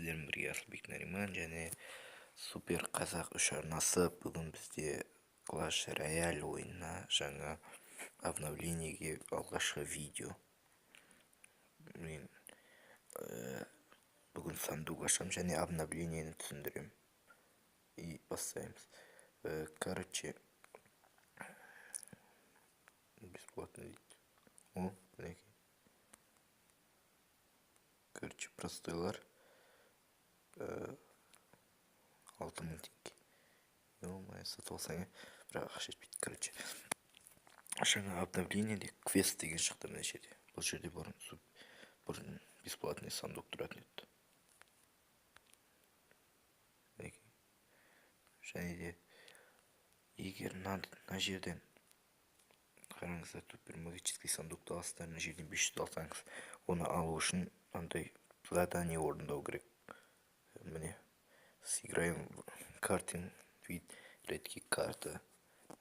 сіздермен бірге Асылбек Нариман және Супер Қазақ үш арнасы. Бүгін бізде Clash Royale ойынына жаңа обновлениеге алғашқы видео. Мен бүгін сандуқ ашам және обновлениені түсіндірем. И бастаймыз. Короче, бесплатно дейді. О, мінекей. Короче, простойлар 6000 теңге. Ё-моё, сатып алсаң, бірақ ақша жетпейді. Короче, жаңа обновлениеде квест деген шықты мына жерде. Бұл жерде бұрын бесплатный сандуқ тұратын еді. Және де егер мына жерден қараңыздар, супер магический сандуқты аласыздар, мына жерден 500 алсаңыз, оны алу үшін андай задание орындау керек. Міне, сыграем картинг вид редкий карта.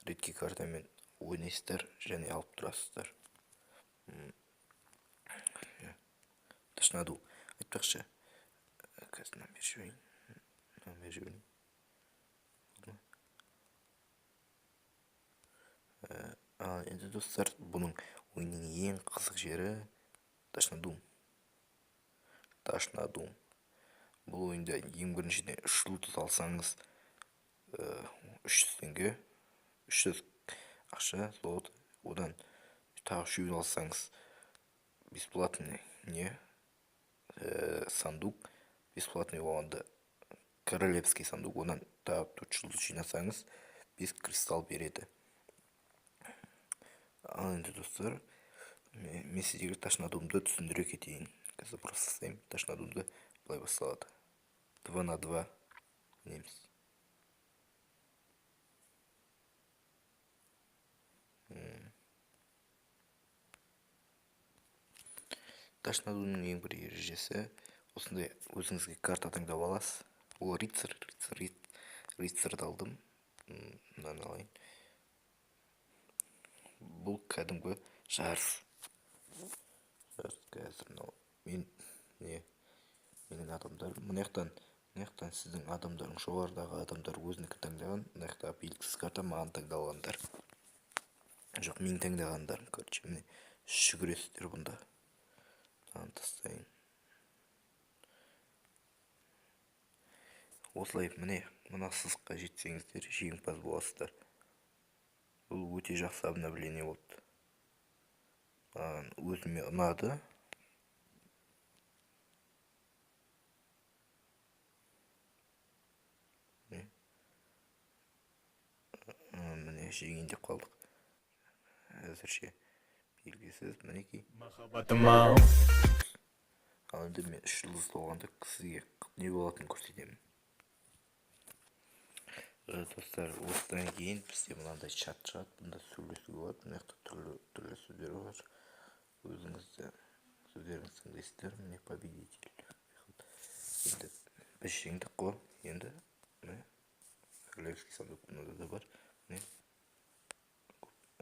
Редкий картамен ойнайсыздар және алып тұрасыздар. Ташнаду. Айтпақшы, қазір номер жіберейін. Енді достар, бұның ойынның ең қызық жері Ташнадум. Бұл ойында ең біріншіден 3 лут алсаңыз 300 теңге, 300 ақша, золото. Одан тағы 3 алсаңыз бесплатный сандуқ, бесплатный болғанда королевский сандуқ. Одан тағы 4 лут жинасаңыз 5 кристалл береді. Ал енді достар, мен сіздерге Ташнадумды түсіндіре кетейін. Қазір просто істеймін. Ташнадумды былай басталады. 2 на 2 неміз. Ташнадумның ең бір ережесі, осындай өзіңізге карта таңдап аласыз. Ол рыцарьды алдым. Мынаны алайын. Бұл кәдімгі жарыс. Қазір менің адамдар, мұнаяқтан сіздің адамдардың, жоғарыдағы адамдар өзінікі таңдаған, мұнаяқтағы белгісіз карта маған таңдалғандар. Жоқ, мен таңдағандарым. Короче, міне жүгіресіздер бұнда. Тастайын. Осылай, мына сызыққа жетсеңіздер, жеңімпаз боласыздар. Бұл өте жақсы обновление болды. Өзіме ұнады. Міне жеңейін деп қалдық. Әзірше белгісіз, мінекей. Ал енді мен 3 жұлдыз болғанда сізге не болатынын көрсетемін. Достар, осыдан кейін бізде мынандай чат шығады. Бұнда сөйлесуге болады. Мына жақта түрлі сөздер бар. Сөздеріңіз тыңдайсыздар. Міне победитель. Енді біз жеңдік қой. Енді королевский сандуқ мынада да бар. Міне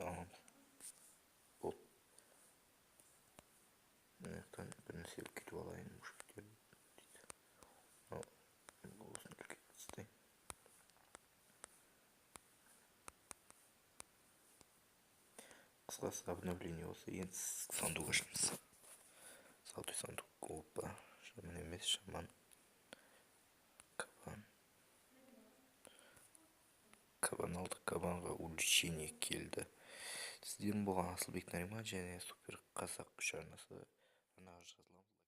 аламыз. Болды. Мына жақтан бір нәрсе кетіп алайын. Қысқасы обновление осы. Енді сандуқ ашамыз. Золотой сандуқ. Опа. Шаман емес, шаман. Кабан. Кабан алды. Кабанға увлечение келді. Сіздердің болған Асылбек Нариман және Супер Қазақ үш арнасы.